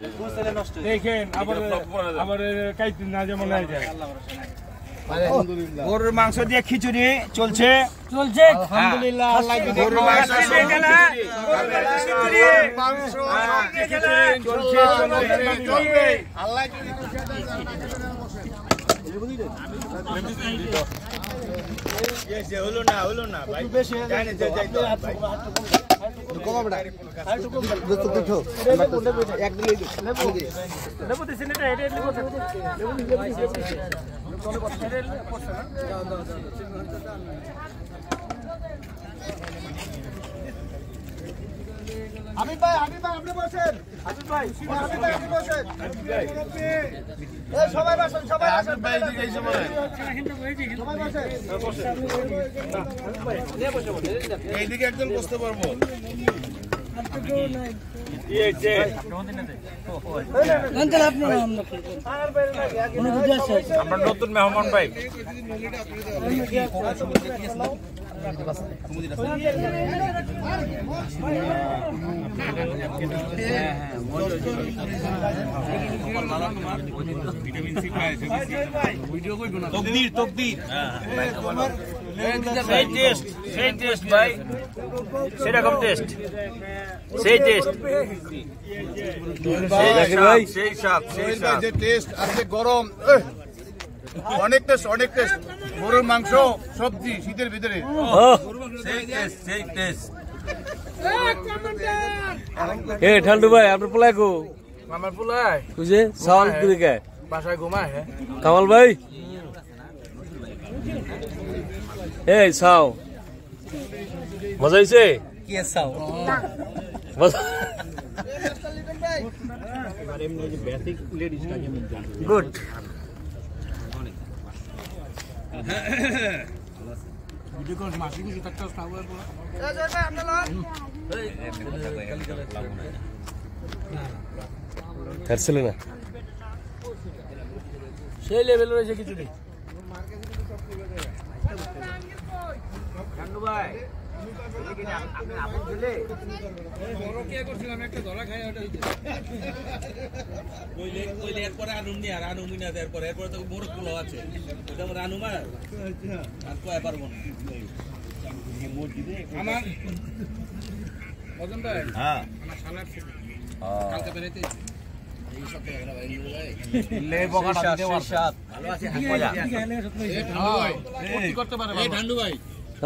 দেখেন আবার কাইতে না যেমন গরুর মাংস দিয়ে খিচুড়ি চলছে আলহামদুলিল্লাহ। গরুর মাংস হলো না ভাই হাবিব ভাই আপনি বসেন। হাবিব ভাই আপনি বসেন। এই সবাই বসেন, সবাই আসেন ভাই, এদিকে এসে বসেন। সবাই বসেন। এইদিকে একজন বসতে পারবো। আমরা নতুন মেহমান ভাই সেই টেস্ট ভাই, সেরকম টেস্ট, সেই টেস্ট, সেই স্বাদ, সেই স্বাদ। যে টেস্ট আর যে গরম, অনেক টেস্ট, অনেক টেস্ট। গরুর মাংস, সবজি শীতের ভিতরে সেই টেস্ট, সেই টেস্ট। এ ঠান্ডু ভাই আপনার পোলায় কো? আমার পোলায় বুঝে সাওয়াল দিকে বাসায় ঘুমায়। কামাল ভাই এই সাও মজা হইছে? কি চাও গুড। খাচ্ছিলে না সেই লেভেল রয়েছে খিচুড়ি।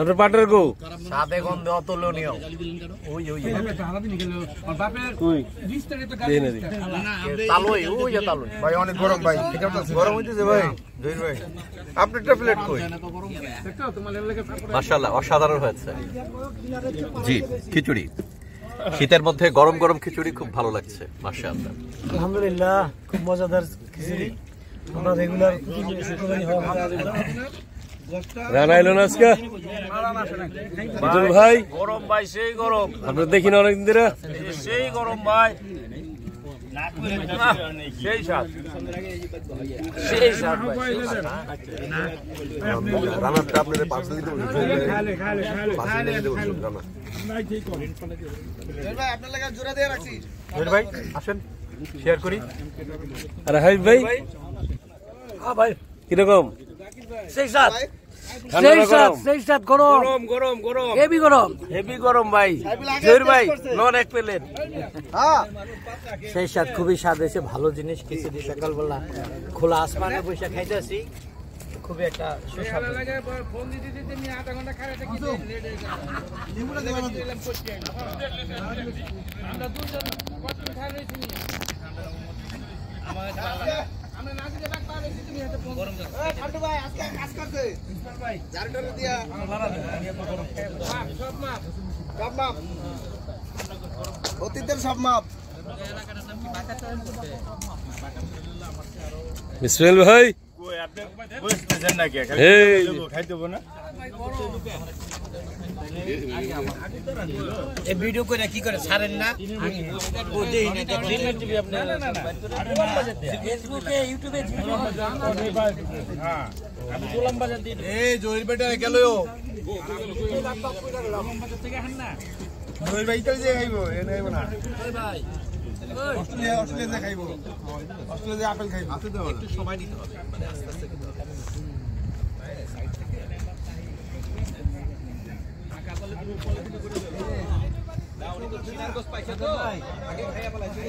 আপনার পার্টনার কো? সাদে গন্ধে অতুলনীয়। তালুই, ওই যে তালুই ভাই, অনেক গরম ভাই। গরম হইতেছে ভাই। জহির ভাই, আপনি একটা প্লেট কই? মাশাআল্লাহ, অসাধারণ হয়েছে। জি, খিচুড়ি শীতের মধ্যে গরম গরম খিচুড়ি খুব ভালো লাগছে। মাশাআল্লাহ, আলহামদুলিল্লাহ, খুব মজাদার খিচুড়ি। আমরা রেগুলার রানা এলো না আজকে ভাই? গরম ভাই, সেই গরম। আপনার দেখি না অনেকদিন ধরে, সেই গরম ভাই, সেই স্বাদ, সেই স্বাদ ভাই। রান্নাটা আপনাদের পার্সেল দিতে বলুন, পার্সেল দিতে বলুন রান্না। জহির ভাই আসেন, শেয়ার করি। আরে হাই ভাই, ভাই কিরকম? সেই স্বাদ, সেই সাথ গরম গরম গরম গরম, হেভি গরম। হেভি গরম ভাই। জহির ভাই নন এক প্লেট। সেই স্বাদ, খুবই স্বাদ হয়েছে, ভালো জিনিস খিচুড়ি। সকালবেলা খোলা আসমানে বসে খাইতেছি, খুবই একটা সুস্বাদু। অতীতের সব মাপ। ইসমাইল ভাই এই ভিডিও করে কি করে ছাড়েন না? ফেসবুকে, ইউটিউবে জহির ভাইটা গেল, জহির ভাই যে খাইব, এ খাইব না। অস্ট্রেলিয়া যে খাইব অস্ট্রেলিয়া যে আপেল খাইব একটু সময় নিতে হবে মানে আস্তে আস্তে খেতে হবে সাইড থেকে উনি তো চিনার গোস পাইছে তো আগে খাইয়া ফেলাইছে